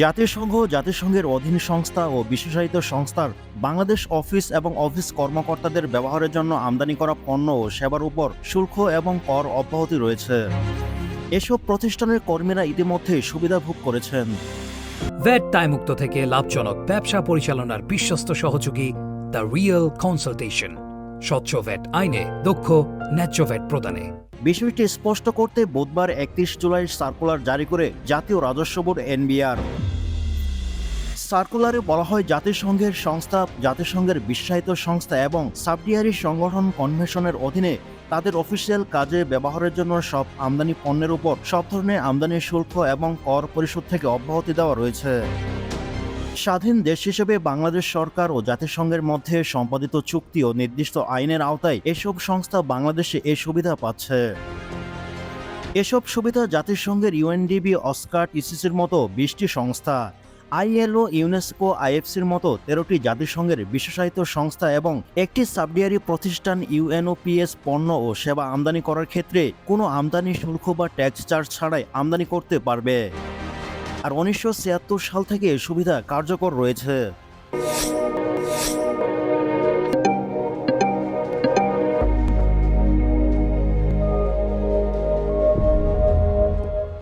জাতিসংঘের অধীন সংস্থা ও বিশেষায়িত সংস্থার বাংলাদেশ অফিস এবং অফিস কর্মকর্তাদের ব্যবহারের জন্য আমদানি করা পণ্য ও সেবার উপর শুল্ক এবং কর অব্যাহতি রয়েছে। এসব প্রতিষ্ঠানের কর্মীরা ইতিমধ্যে সুবিধা ভোগ করেছেন। ভ্যাট দায়মুক্ত থেকে লাভজনক ব্যবসা পরিচালনার বিশ্বস্ত সহযোগী দ্য রিয়েল কনসালটেশন, স্বচ্ছ ভ্যাট আইনে দক্ষ ন্যায্য ভ্যাট প্রদানে। বিষয়টি স্পষ্ট করতে বুধবার 31 জুলাই সার্কুলার জারি করে জাতীয় রাজস্ব বোর্ড এনবিআর। সার্কুলারে বলা হয়, জাতিসংঘের বিশ্বায়িত সংস্থা এবং সাবডিয়ারি সংগঠন কনভেনশনের অধীনে তাদের অফিসিয়াল কাজে ব্যবহারের জন্য সব আমদানি পণ্যের উপর সব ধরনের আমদানি শুল্ক এবং কর পরিশোধ থেকে অব্যাহতি দেওয়া রয়েছে। স্বাধীন দেশ হিসেবে বাংলাদেশ সরকার ও জাতিসংঘের মধ্যে সম্পাদিত চুক্তি ও নির্দিষ্ট আইনের আওতায় এসব সংস্থা বাংলাদেশে এই সুবিধা পাচ্ছে। এসব সুবিধা জাতিসংঘের ইউএনডিপি, অস্কার, ইসিসির মতো 20টি সংস্থা, আইএলও, ইউনেস্কো, আইএফসির মতো 13টি জাতিসংঘের বিশেষায়িত সংস্থা এবং একটি সাবডিয়ারি প্রতিষ্ঠান ইউএনওপিএস পণ্য ও সেবা আমদানি করার ক্ষেত্রে কোনো আমদানি শুল্ক বা ট্যাক্স চার্জ ছাড়াই আমদানি করতে পারবে। আর 1976 সাল থেকে সুবিধা কার্যকর রয়েছে।